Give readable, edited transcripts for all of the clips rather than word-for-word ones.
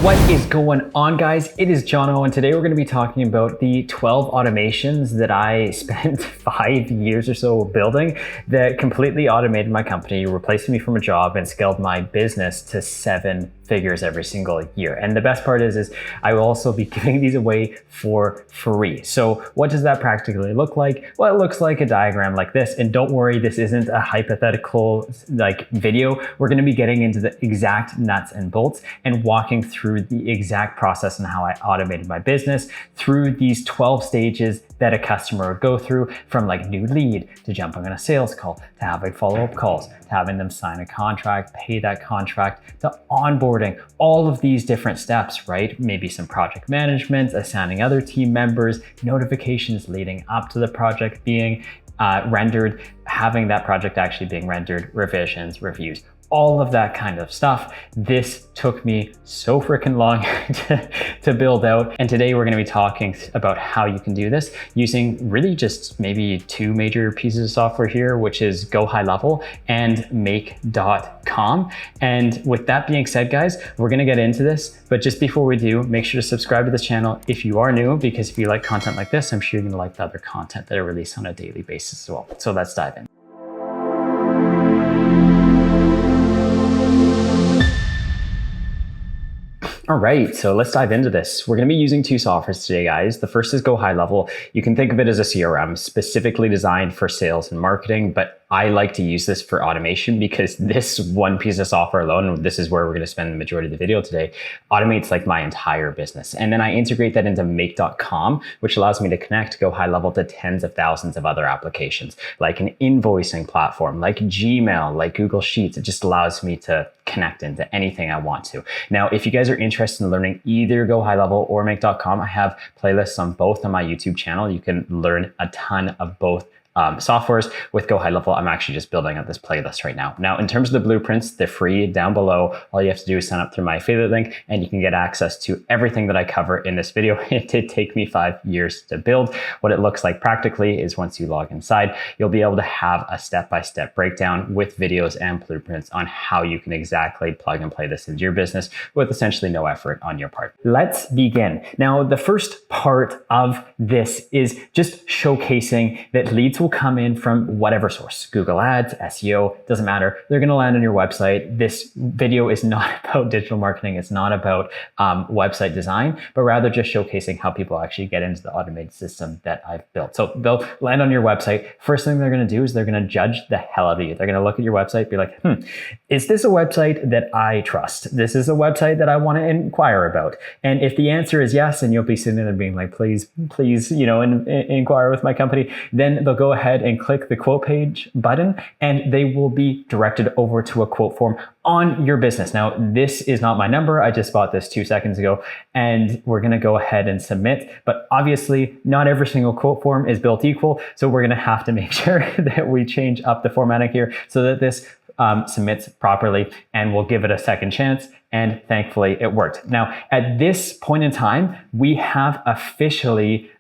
What is going on, guys? It is Jono, and today we're going to be talking about the 12 automations that I spent 5 years or so building that completely automated my company, replaced me from a job, and scaled my business to 7 figures every single year. And the best part is I will also be giving these away for free. So what does that practically look like? Well, it looks like a diagram like this. And don't worry, this isn't a hypothetical video. We're going to be getting into the exact nuts and bolts and walking through the exact process and how I automated my business through these 12 stages that a customer would go through, from like new lead to jumping on a sales call, to having follow-up calls, to having them sign a contract, pay that contract, to onboarding, all of these different steps, right? Maybe some project management, assigning other team members, notifications leading up to the project being rendered, having that project actually being rendered, revisions, reviews, all of that kind of stuff. This took me so freaking long to build out. And today we're going to be talking about how you can do this using really just maybe 2 major pieces of software here, which is GoHighLevel and Make.com. And with that being said, guys, we're going to get into this. But just before we do, make sure to subscribe to this channel if you are new, because if you like content like this, I'm sure you're going to like the other content that I release on a daily basis as well. So let's dive in. All right, so let's dive into this. We're going to be using 2 softwares today, guys. The first is GoHighLevel. You can think of it as a CRM specifically designed for sales and marketing, but I like to use this for automation because this one piece of software alone, this is where we're going to spend the majority of the video today, automates like my entire business. And then I integrate that into Make.com, which allows me to connect GoHighLevel to tens of thousands of other applications, like an invoicing platform, like Gmail, like Google Sheets. It just allows me to connect into anything I want to. Now, if you guys are interested in learning either GoHighLevel or Make.com, I have playlists on both on my YouTube channel. You can learn a ton of both softwares. With GoHighLevel, I'm actually just building out this playlist right now. Now, in terms of the blueprints, they're free down below. All you have to do is sign up through my affiliate link and you can get access to everything that I cover in this video. It did take me 5 years to build. What it looks like practically is once you log inside, you'll be able to have a step-by-step breakdown with videos and blueprints on how you can exactly plug and play this into your business with essentially no effort on your part. Let's begin. Now, the first part of this is just showcasing that leads will come in from whatever source, Google Ads, SEO, doesn't matter. They're going to land on your website. This video is not about digital marketing. It's not about website design, but rather just showcasing how people actually get into the automated system that I've built. So they'll land on your website. First thing they're going to do is they're going to judge the hell out of you. They're going to look at your website, be like, is this a website that I trust? This is a website that I want to inquire about. And if the answer is yes, and you'll be sitting there being like, please, inquire with my company, then they'll go ahead and click the quote page button, and they will be directed over to a quote form on your business. Now, this is not my number. I just bought this 2 seconds ago, and we're going to go ahead and submit. But obviously, not every single quote form is built equal. So we're going to have to make sure that we change up the formatting here so that this submits properly, and we'll give it a second chance. And thankfully, it worked. Now, at this point in time, we have officially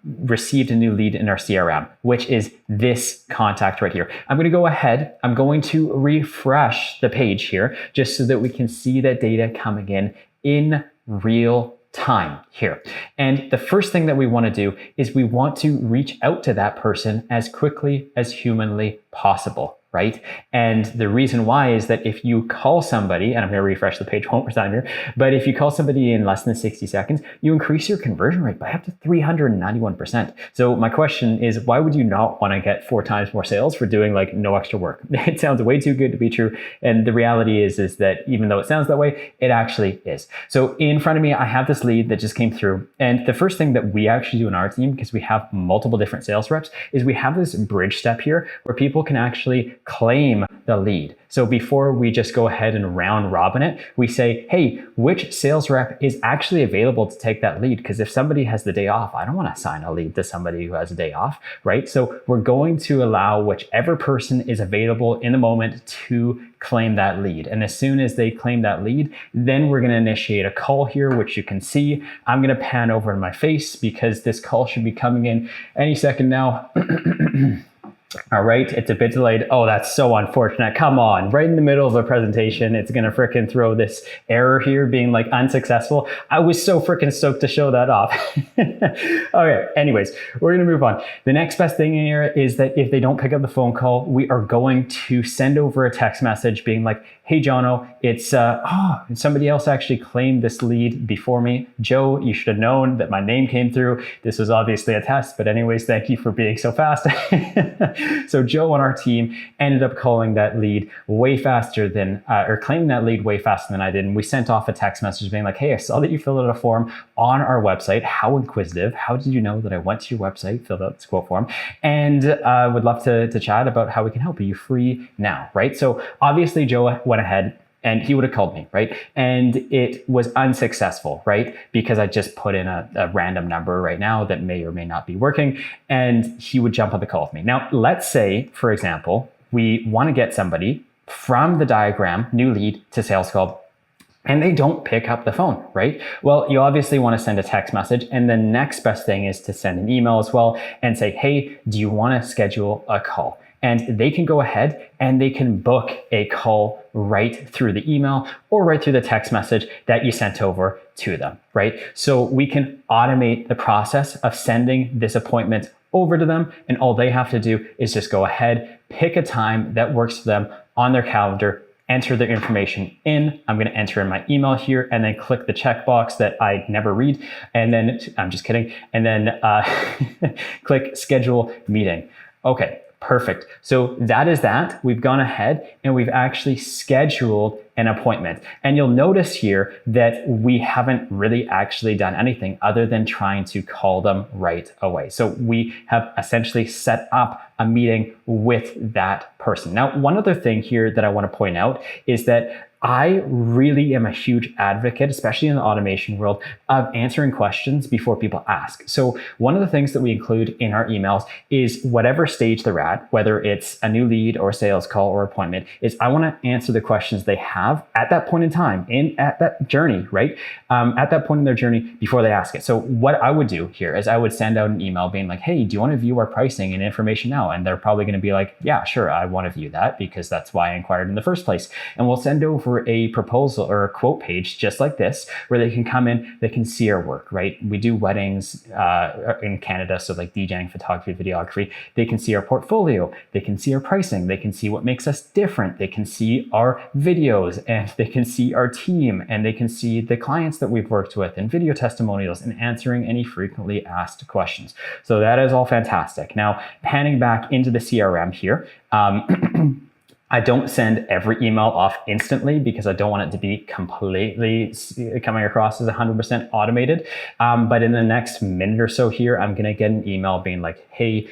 received a new lead in our CRM, which is this contact right here. I'm going to go ahead. I'm going to refresh the page here just so that we can see that data coming in real time here. And the first thing that we want to do is we want to reach out to that person as quickly as humanly possible. Right? And the reason why is that if you call somebody, and I'm going to refresh the page one more time here, but if you call somebody in less than 60 seconds, you increase your conversion rate by up to 391%. So my question is, why would you not want to get 4 times more sales for doing like no extra work? It sounds way too good to be true. And the reality is that even though it sounds that way, it actually is. So in front of me, I have this lead that just came through. And the first thing that we actually do in our team, because we have multiple different sales reps, is we have this bridge step here where people can actually claim the lead. So before we just go ahead and round robin it, we say, hey, which sales rep is actually available to take that lead? Because if somebody has the day off, I don't want to assign a lead to somebody who has a day off, right? So we're going to allow whichever person is available in the moment to claim that lead. And as soon as they claim that lead, then we're going to initiate a call here, which you can see. I'm going to pan over in my face because this call should be coming in any second now. All right, it's a bit delayed. Oh, that's so unfortunate. Come on, right in the middle of a presentation, it's gonna fricking throw this error here being like unsuccessful. I was so fricking stoked to show that off. Okay, anyways, we're gonna move on. The next best thing here is that if they don't pick up the phone call, we are going to send over a text message being like, hey, Jono, it's, somebody else actually claimed this lead before me. Joe, you should have known that my name came through. This was obviously a test, but anyways, thank you for being so fast. So Joe on our team ended up calling that lead way faster than, or claiming that lead way faster than I did. And we sent off a text message being like, hey, I saw that you filled out a form on our website. How inquisitive. How did you know that I went to your website, filled out this quote form? And would love to chat about how we can help. Are you free now, right? So obviously Joe went ahead and he would have called me, right? And it was unsuccessful, right? Because I just put in a random number right now that may or may not be working, and he would jump on the call with me. Now, let's say, for example, we want to get somebody from the diagram, new lead, to sales call, and they don't pick up the phone, right? Well, you obviously want to send a text message, and the next best thing is to send an email as well and say, hey, do you want to schedule a call? And they can go ahead and they can book a call right through the email or right through the text message that you sent over to them, right? So we can automate the process of sending this appointment over to them, and all they have to do is just go ahead, pick a time that works for them on their calendar, enter their information in. I'm going to enter in my email here and then click the checkbox that I never read. And then, I'm just kidding. And then click schedule meeting. Okay. Perfect. So that is that. We've gone ahead and we've actually scheduled an appointment. And you'll notice here that we haven't really actually done anything other than trying to call them right away. So we have essentially set up a meeting with that person. Now, one other thing here that I want to point out is that I really am a huge advocate, especially in the automation world, of answering questions before people ask. So one of the things that we include in our emails is whatever stage they're at, whether it's a new lead or a sales call or appointment, is I want to answer the questions they have at that point in time, at that journey, right? At that point in their journey before they ask it. So what I would do here is I would send out an email being like, hey, do you want to view our pricing and information now? And they're probably going to be like, yeah, sure, I want to view that because that's why I inquired in the first place. And we'll send over a proposal or a quote page just like this, where they can come in, they can see our work, right? We do weddings in Canada, so like DJing, photography, videography. They can see our portfolio, they can see our pricing, they can see what makes us different, they can see our videos, and they can see our team, and they can see the clients that we've worked with, and video testimonials, and answering any frequently asked questions. So that is all fantastic. Now, panning back into the CRM here, I don't send every email off instantly because I don't want it to be completely coming across as 100% automated. But in the next minute or so here, I'm going to get an email being like, hey,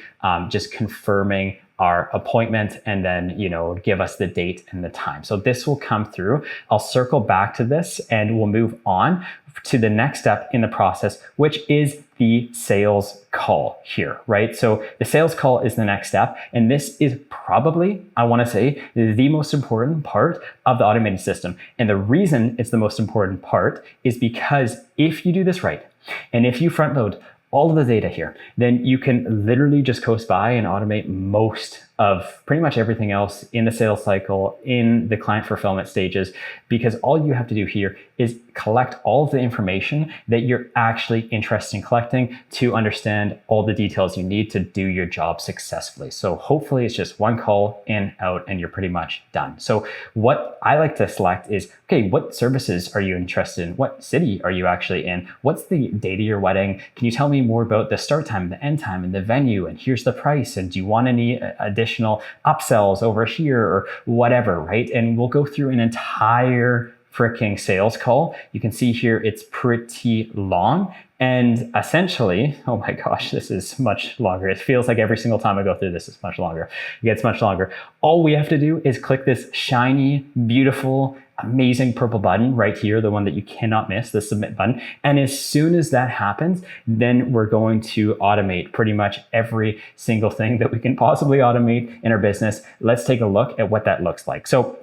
just confirming our appointment, and then, give us the date and the time. So this will come through. I'll circle back to this and we'll move on to the next step in the process, which is the sales call here, right? So the sales call is the next step. And this is probably, I want to say, the most important part of the automated system. And the reason it's the most important part is because if you do this right, and if you front load all of the data here, then you can literally just coast by and automate most of pretty much everything else in the sales cycle, in the client fulfillment stages, because all you have to do here is collect all of the information that you're actually interested in collecting to understand all the details you need to do your job successfully. So hopefully it's just one call in, out, and you're pretty much done. So what I like to select is, okay, what services are you interested in? What city are you actually in? What's the date of your wedding? Can you tell me more about the start time, the end time, and the venue? And here's the price. And do you want any additional upsells over here or whatever, right? And we'll go through an entire freaking sales call. You can see here it's pretty long. And essentially, oh my gosh, this is much longer. It feels like every single time I go through this, it's much longer. It gets much longer. All we have to do is click this shiny, beautiful, amazing purple button right here, the one that you cannot miss, the submit button. And as soon as that happens, then we're going to automate pretty much every single thing that we can possibly automate in our business. Let's take a look at what that looks like. So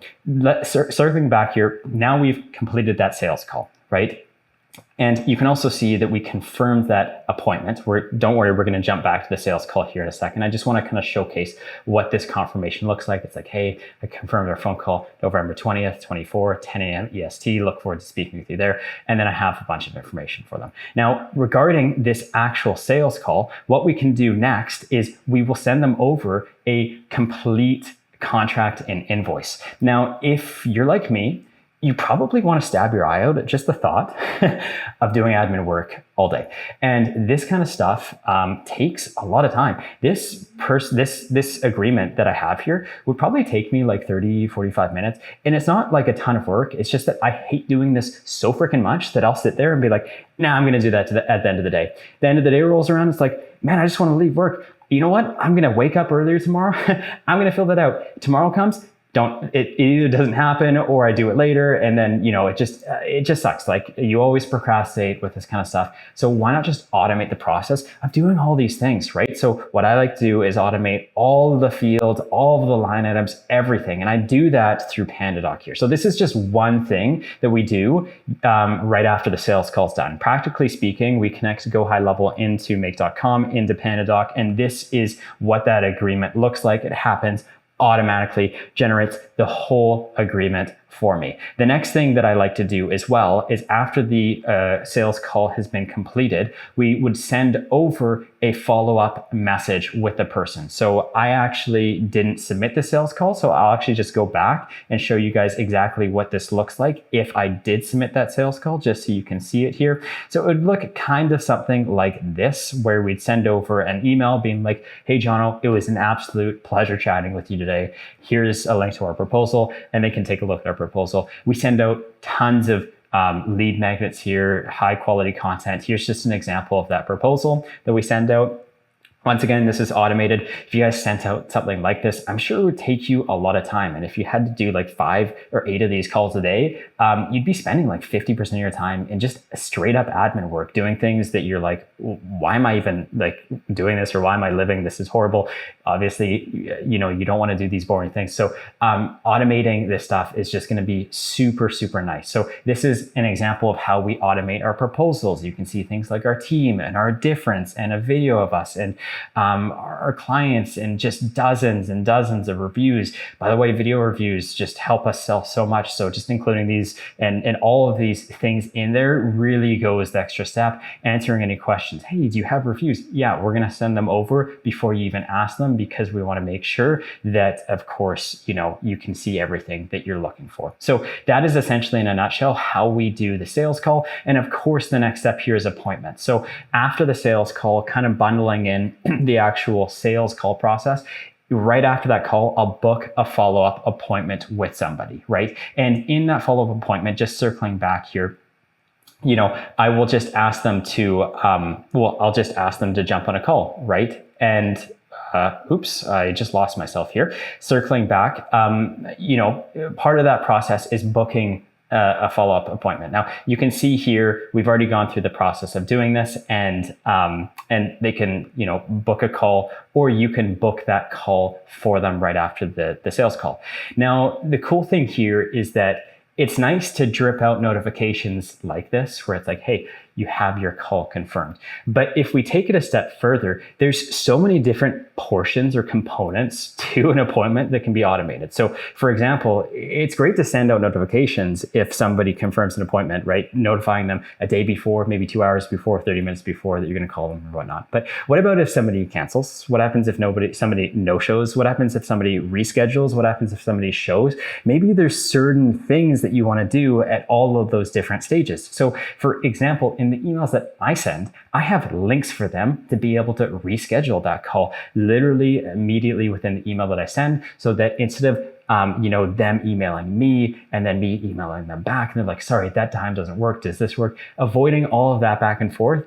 circling back here, now we've completed that sales call, right? And you can also see that we confirmed that appointment. Don't worry, we're going to jump back to the sales call here in a second. I just want to kind of showcase what this confirmation looks like. It's like, hey, I confirmed our phone call November 20th, 24, 10 a.m. EST. Look forward to speaking with you there. And then I have a bunch of information for them. Now, regarding this actual sales call, what we can do next is we will send them over a complete contract and invoice. Now, if you're like me, you probably want to stab your eye out at just the thought of doing admin work all day. And this kind of stuff takes a lot of time. This agreement that I have here would probably take me like 30, 45 minutes. And it's not like a ton of work. It's just that I hate doing this so freaking much that I'll sit there and be like, nah, I'm going to do that at the end of the day. The end of the day rolls around. It's like, man, I just want to leave work. You know what? I'm going to wake up earlier tomorrow. I'm going to fill that out. Tomorrow comes. It either doesn't happen or I do it later. And then, it just sucks. Like, you always procrastinate with this kind of stuff. So why not just automate the process of doing all these things, right? So what I like to do is automate all of the fields, all of the line items, everything. And I do that through PandaDoc here. So this is just one thing that we do right after the sales call is done. Practically speaking, we connect GoHighLevel into make.com, into PandaDoc. And this is what that agreement looks like. It happens automatically, generates the whole agreement for me. The next thing that I like to do as well is after the sales call has been completed, we would send over a follow-up message with the person. So I actually didn't submit the sales call, so I'll actually just go back and show you guys exactly what this looks like if I did submit that sales call, just so you can see it here. So it would look kind of something like this, where we'd send over an email being like, hey, Jono, it was an absolute pleasure chatting with you today. Here's a link to our proposal, and they can take a look at our proposal. We send out tons of lead magnets here, high quality content. Here's just an example of that proposal that we send out. Once again, this is automated. If you guys sent out something like this, I'm sure it would take you a lot of time. And if you had to do like 5 or 8 of these calls a day, you'd be spending like 50% of your time in just straight up admin work, doing things that you're like, why am I even like doing this, or why am I living? This is horrible. Obviously, you don't want to do these boring things. So automating this stuff is just going to be super, super nice. So this is an example of how we automate our proposals. You can see things like our team and our difference and a video of us and our clients and just dozens and dozens of reviews. By the way, video reviews just help us sell so much. So just including these and all of these things in there really goes the extra step. Answering any questions. Hey, do you have reviews? Yeah, we're going to send them over before you even ask them, because we want to make sure that, of course, you can see everything that you're looking for. So that is essentially in a nutshell how we do the sales call. And of course, the next step here is appointment. So after the sales call, kind of bundling in the actual sales call process, right after that call, I'll book a follow-up appointment with somebody, right? And in that follow-up appointment, just circling back here, I will just ask them to, I'll just ask them to jump on a call, right? And oops, I just lost myself here. Circling back, part of that process is booking a follow-up appointment. Now you can see here, we've already gone through the process of doing this, and they can, book a call, or you can book that call for them right after the sales call. Now, the cool thing here is that it's nice to drip out notifications like this, where it's like, hey, you have your call confirmed. But if we take it a step further, there's so many different portions or components to an appointment that can be automated. So for example, it's great to send out notifications if somebody confirms an appointment, right? Notifying them a day before, maybe 2 hours before, 30 minutes before, that you're going to call them or whatnot. But what about if somebody cancels? What happens if somebody no-shows? What happens if somebody reschedules? What happens if somebody shows? Maybe there's certain things that you want to do at all of those different stages. So for example, in the emails that I send, I have links for them to be able to reschedule that call literally immediately within the email that I send, so that instead of them emailing me and then me emailing them back, and they're like, sorry, that time doesn't work. Does this work? Avoiding all of that back and forth,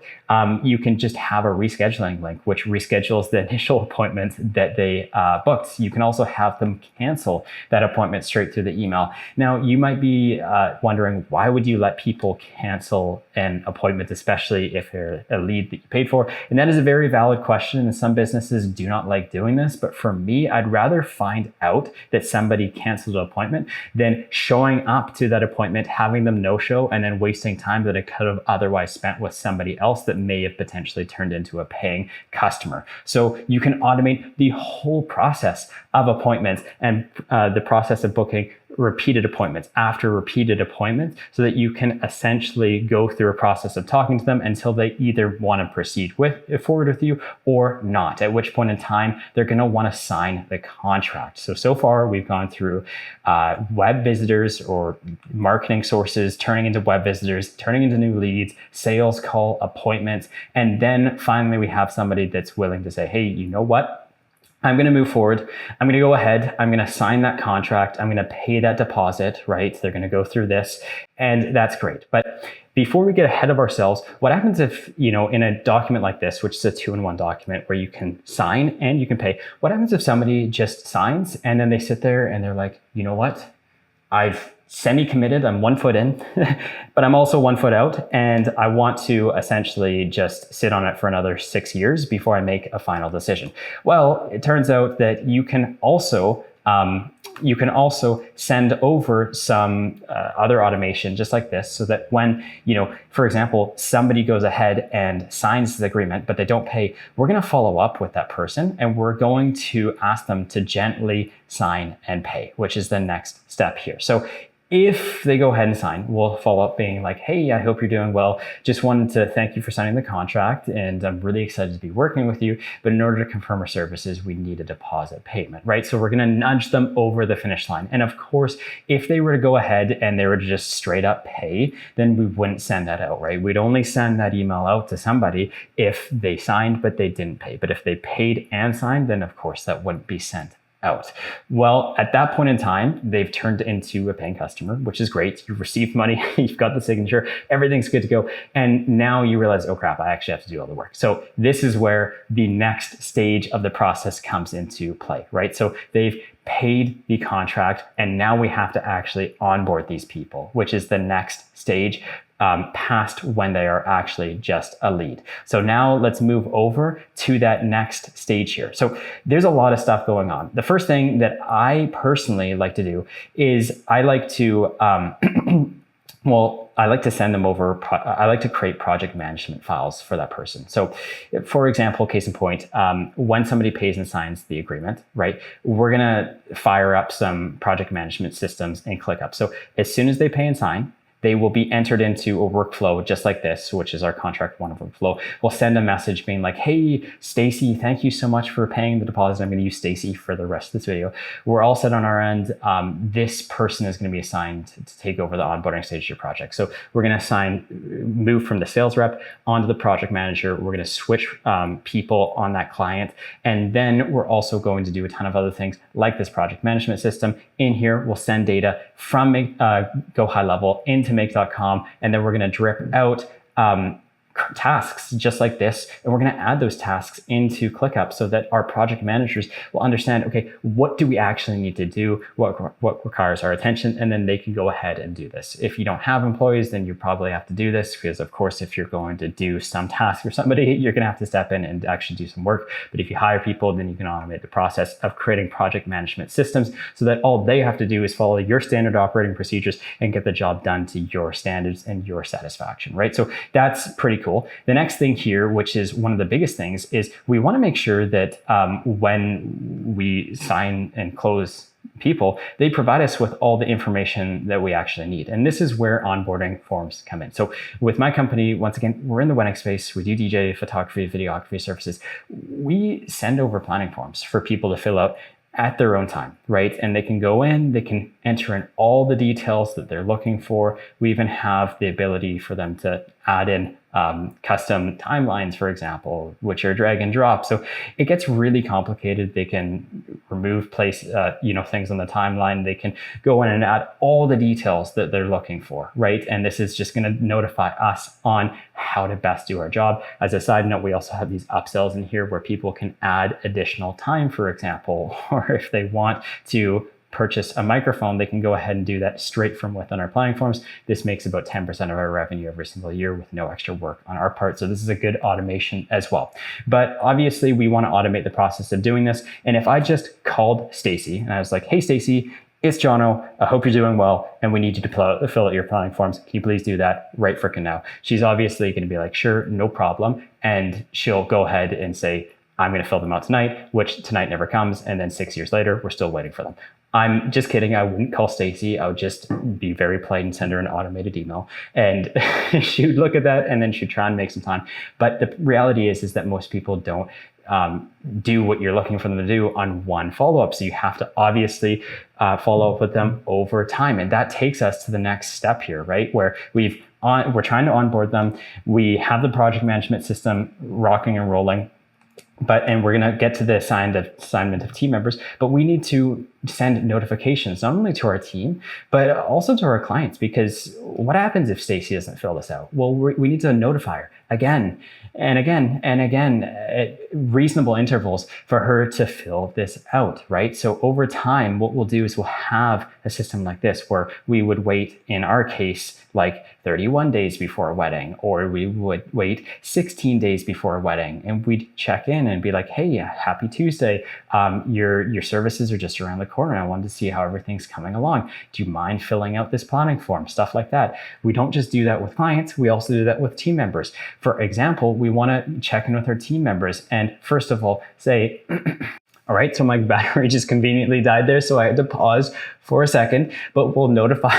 you can just have a rescheduling link, which reschedules the initial appointment that they booked. You can also have them cancel that appointment straight through the email. Now, you might be wondering, why would you let people cancel an appointment, especially if they're a lead that you paid for? And that is a very valid question, and some businesses do not like doing this. But for me, I'd rather find out that somebody somebody canceled an appointment than showing up to that appointment, having them no-show, and then wasting time that it could have otherwise spent with somebody else that may have potentially turned into a paying customer. So you can automate the whole process of appointments and the process of booking repeated appointments after repeated appointments, so that you can essentially go through a process of talking to them until they either want to proceed forward with you or not, at which point in time they're going to want to sign the contract. So far we've gone through web visitors or marketing sources turning into web visitors, turning into new leads, sales call, appointments, and then finally we have somebody that's willing to say, hey, you know what? I'm going to move forward. I'm going to go ahead. I'm going to sign that contract. I'm going to pay that deposit, right? They're going to go through this, and that's great. But before we get ahead of ourselves, what happens if, in a document like this, which is a 2-in-1 document where you can sign and you can pay, what happens if somebody just signs and then they sit there and they're like, you know what? I've semi-committed, I'm 1 foot in, but I'm also 1 foot out, and I want to essentially just sit on it for another 6 years before I make a final decision. Well, it turns out that you can also send over some other automation just like this, so that when, for example, somebody goes ahead and signs the agreement, but they don't pay, we're going to follow up with that person and we're going to ask them to gently sign and pay, which is the next step here. So if they go ahead and sign, we'll follow up being like, hey, I hope you're doing well. Just wanted to thank you for signing the contract, and I'm really excited to be working with you. But in order to confirm our services, we need a deposit payment, right? So we're going to nudge them over the finish line. And of course, if they were to go ahead and they were to just straight up pay, then we wouldn't send that out, right? We'd only send that email out to somebody if they signed, but they didn't pay. But if they paid and signed, then of course that wouldn't be sent out. Well, at that point in time, they've turned into a paying customer, which is great. You've received money, you've got the signature, everything's good to go. And now you realize, oh crap, I actually have to do all the work. So this is where the next stage of the process comes into play, right? So they've paid the contract, and now we have to actually onboard these people, which is the next stage. Past when they are actually just a lead. So now let's move over to that next stage here. So there's a lot of stuff going on. The first thing that I personally like to do is I like to, I like to send them over, I like to create project management files for that person. So for example, case in point, when somebody pays and signs the agreement, right, we're gonna fire up some project management systems in ClickUp. So as soon as they pay and sign, they will be entered into a workflow just like this, which is our contract one workflow. We'll send a message being like, hey, Stacy, thank you so much for paying the deposit. I'm going to use Stacy for the rest of this video. We're all set on our end. This person is going to be assigned to take over the onboarding stage of your project. So we're going to move from the sales rep onto the project manager. We're going to switch people on that client. And then we're also going to do a ton of other things like this project management system. In here, we'll send data from GoHighLevel into make.com, and then we're going to drip out tasks just like this, and we're going to add those tasks into ClickUp so that our project managers will understand, okay, what do we actually need to do, what requires our attention, and then they can go ahead and do this. If you don't have employees, then you probably have to do this, because of course, if you're going to do some task for somebody, you're going to have to step in and actually do some work. But if you hire people, then you can automate the process of creating project management systems so that all they have to do is follow your standard operating procedures and get the job done to your standards and your satisfaction, right? So that's pretty cool. The next thing here, which is one of the biggest things, is we want to make sure that when we sign and close people, they provide us with all the information that we actually need. And this is where onboarding forms come in. So with my company, once again, we're in the wedding space. We do DJ, photography, videography services. We send over planning forms for people to fill out at their own time, right? And they can go in, they can enter in all the details that they're looking for. We even have the ability for them to add in custom timelines, for example, which are drag and drop. So it gets really complicated. They can remove things on the timeline. They can go in and add all the details that they're looking for, right? And this is just going to notify us on how to best do our job. As a side note, we also have these upsells in here where people can add additional time, for example, or if they want to purchase a microphone, they can go ahead and do that straight from within our planning forms. This makes about 10% of our revenue every single year with no extra work on our part. So this is a good automation as well. But obviously we want to automate the process of doing this. And if I just called Stacy and I was like, hey, Stacy, it's Jono. I hope you're doing well, and we need you to fill out your planning forms. Can you please do that right freaking now? She's obviously going to be like, sure, no problem. And she'll go ahead and say, I'm going to fill them out tonight, which tonight never comes. And then 6 years later, we're still waiting for them. I'm just kidding. I wouldn't call Stacy. I would just be very polite and send her an automated email. And she would look at that and then she'd try and make some time. But the reality is that most people don't do what you're looking for them to do on one follow-up. So you have to obviously follow up with them over time. And that takes us to the next step here, right? Where we're trying to onboard them. We have the project management system rocking and rolling. And we're going to get to the assignment of team members, but we need to send notifications not only to our team, but also to our clients, because what happens if Stacy doesn't fill this out? Well, we need to notify her again and again and again at reasonable intervals for her to fill this out, right? So over time, what we'll do is we'll have a system like this where we would wait, in our case, like 31 days before a wedding, or we would wait 16 days before a wedding, and we'd check in and be like, hey, happy Tuesday. Your services are just around the corner. I wanted to see how everything's coming along. Do you mind filling out this planning form? Stuff like that. We don't just do that with clients. We also do that with team members. For example, we want to check in with our team members and first of all say, all right, so my battery just conveniently died there, so I had to pause for a second, but we'll notify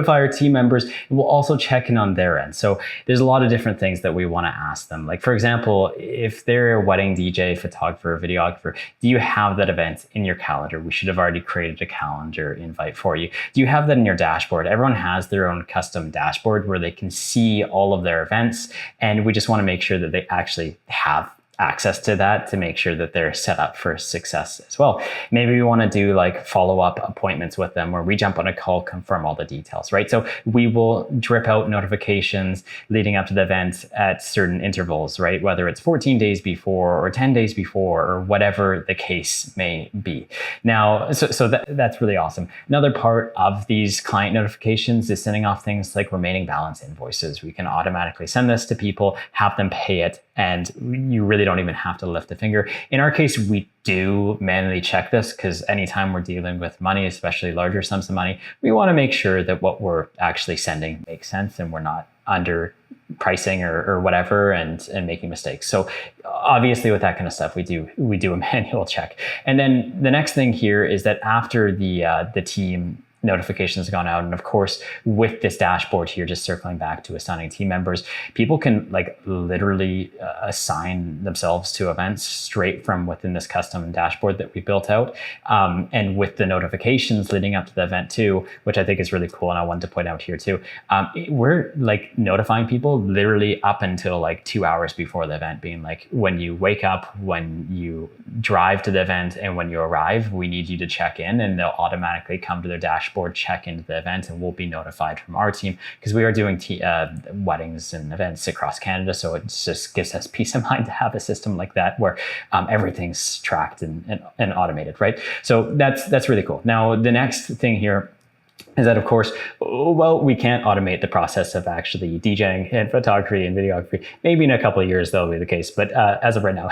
our team members, and we'll also check in on their end. So there's a lot of different things that we want to ask them. Like, for example, if they're a wedding DJ, photographer, videographer, do you have that event in your calendar? We should have already created a calendar invite for you. Do you have that in your dashboard? Everyone has their own custom dashboard where they can see all of their events, and we just want to make sure that they actually have access to that to make sure that they're set up for success as well. Maybe we want to do like follow-up appointments with them where we jump on a call, confirm all the details, right? So we will drip out notifications leading up to the event at certain intervals, right? Whether it's 14 days before or 10 days before or whatever the case may be. Now, so that's really awesome. Another part of these client notifications is sending off things like remaining balance invoices. We can automatically send this to people, have them pay it, and you really don't even have to lift a finger. In our case, we do manually check this because anytime we're dealing with money, especially larger sums of money, we want to make sure that what we're actually sending makes sense and we're not under pricing or whatever and making mistakes. So obviously with that kind of stuff, we do a manual check. And then the next thing here is that after the team notifications gone out, and of course with this dashboard here, just circling back to assigning team members, people can like literally assign themselves to events straight from within this custom dashboard that we built out, and with the notifications leading up to the event too, which I think is really cool, and I wanted to point out here too. We're like notifying people literally up until like 2 hours before the event, being like, when you wake up, when you drive to the event, and when you arrive, we need you to check in, and they'll automatically come to their dashboard, check into the event, and we'll be notified from our team because we are doing weddings and events across Canada. So it just gives us peace of mind to have a system like that where everything's tracked and automated, right? So that's really cool. Now, the next thing here is that, of course, well, we can't automate the process of actually DJing and photography and videography. Maybe in a couple of years that'll be the case, but as of right now,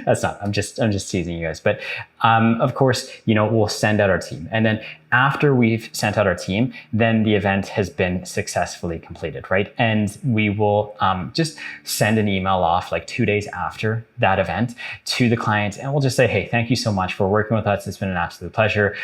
that's not. I'm just teasing you guys. But of course, we'll send out our team, and then after we've sent out our team, then the event has been successfully completed, right? And we will just send an email off like 2 days after that event to the client, and we'll just say, hey, thank you so much for working with us. It's been an absolute pleasure.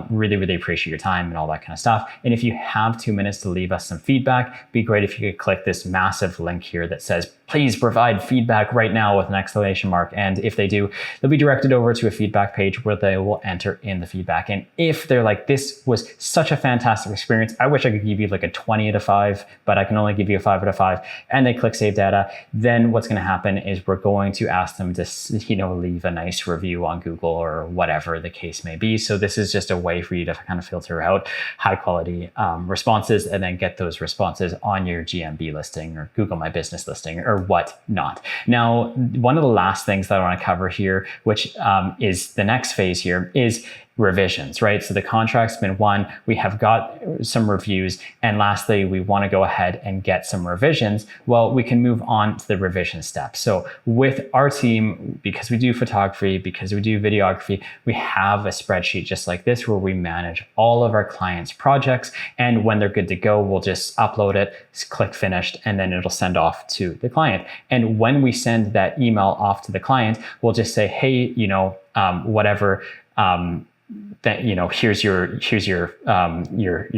Really, really appreciate your time and all that kind of stuff. And if you have 2 minutes to leave us some feedback, it'd be great if you could click this massive link here that says, please provide feedback right now with an exclamation mark. And if they do, they'll be directed over to a feedback page where they will enter in the feedback. And if they're like, this was such a fantastic experience, I wish I could give you like a 20 out of 5, but I can only give you a 5 out of 5, and they click save data, then what's going to happen is we're going to ask them to, leave a nice review on Google or whatever the case may be. So this is just a way for you to kind of filter out high quality responses and then get those responses on your GMB listing or Google My Business listing or whatnot. Now, one of the last things that I want to cover here, which is the next phase here, is revisions, right? So the contract's been won, we have got some reviews, and lastly, we want to go ahead and get some revisions. Well, we can move on to the revision step. So with our team, because we do photography, because we do videography, we have a spreadsheet just like this where we manage all of our clients' projects. And when they're good to go, we'll just upload it, click finished, and then it'll send off to the client. And when we send that email off to the client, we'll just say, hey, whatever, that here's your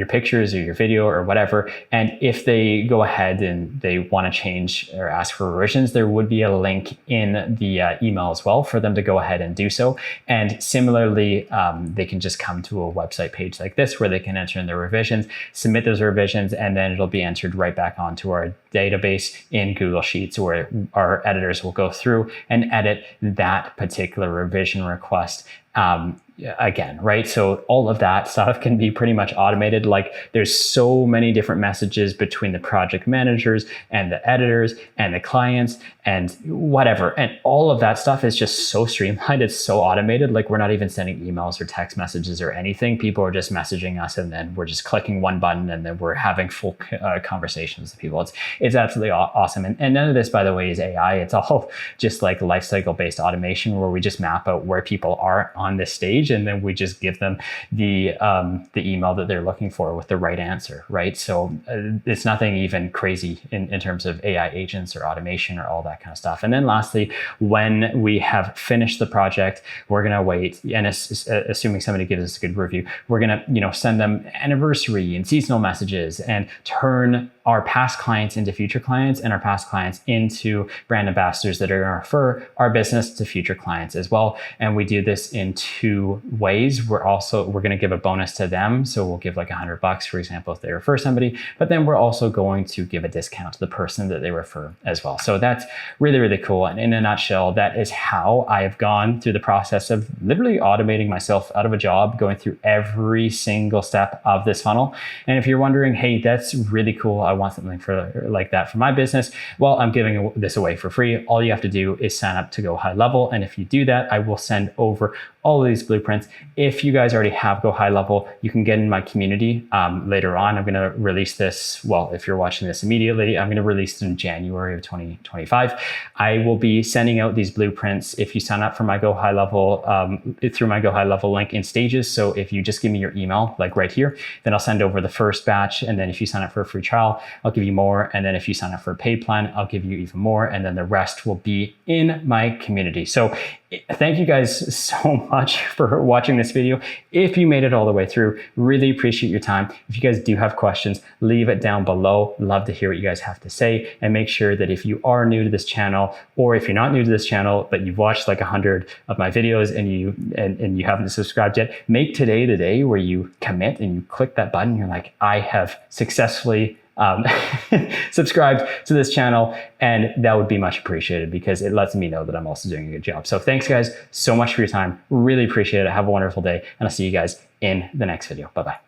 pictures or your video or whatever. And if they go ahead and they want to change or ask for revisions, there would be a link in the email as well for them to go ahead and do so. And similarly, they can just come to a website page like this where they can enter in their revisions, submit those revisions, and then it'll be entered right back onto our database in Google Sheets, where our editors will go through and edit that particular revision request again, right? So all of that stuff can be pretty much automated. Like, there's so many different messages between the project managers and the editors and the clients and whatever. And all of that stuff is just so streamlined. It's so automated. Like, we're not even sending emails or text messages or anything. People are just messaging us, and then we're just clicking one button, and then we're having full conversations with people. It's absolutely awesome. And none of this, by the way, is AI. It's all just like lifecycle based automation, where we just map out where people are on this stage, and then we just give them the email that they're looking for with the right answer, right? So it's nothing even crazy in terms of AI agents or automation or all that kind of stuff. And then lastly, when we have finished the project, we're going to wait, and assuming somebody gives us a good review, we're going to send them anniversary and seasonal messages and turn our past clients into future clients and our past clients into brand ambassadors that are going to refer our business to future clients as well. And we do this in two ways. We're going to give a bonus to them. So we'll give like $100, for example, if they refer somebody, but then we're also going to give a discount to the person that they refer as well. So that's really, really cool. And in a nutshell, that is how I have gone through the process of literally automating myself out of a job, going through every single step of this funnel. And if you're wondering, hey, that's really cool, I want something like that for my business, well, I'm giving this away for free. All you have to do is sign up to GoHighLevel. And if you do that, I will send over all of these blueprints. If you guys already have GoHighLevel, you can get in my community later on. I'm going to release this. Well, if you're watching this immediately, I'm going to release it in January of 2025. I will be sending out these blueprints if you sign up for my GoHighLevel through my GoHighLevel link in stages. So if you just give me your email, like right here, then I'll send over the first batch. And then if you sign up for a free trial, I'll give you more. And then if you sign up for a paid plan, I'll give you even more. And then the rest will be in my community. So thank you guys so much for watching this video. If you made it all the way through, really appreciate your time. If you guys do have questions, leave it down below. Love to hear what you guys have to say. And make sure that if you are new to this channel, or if you're not new to this channel, but you've watched like 100 of my videos and you haven't subscribed yet, make today the day where you commit and you click that button. You're like, I have successfully subscribed to this channel, and that would be much appreciated because it lets me know that I'm also doing a good job. So thanks guys so much for your time. Really appreciate it. Have a wonderful day, and I'll see you guys in the next video. Bye-bye.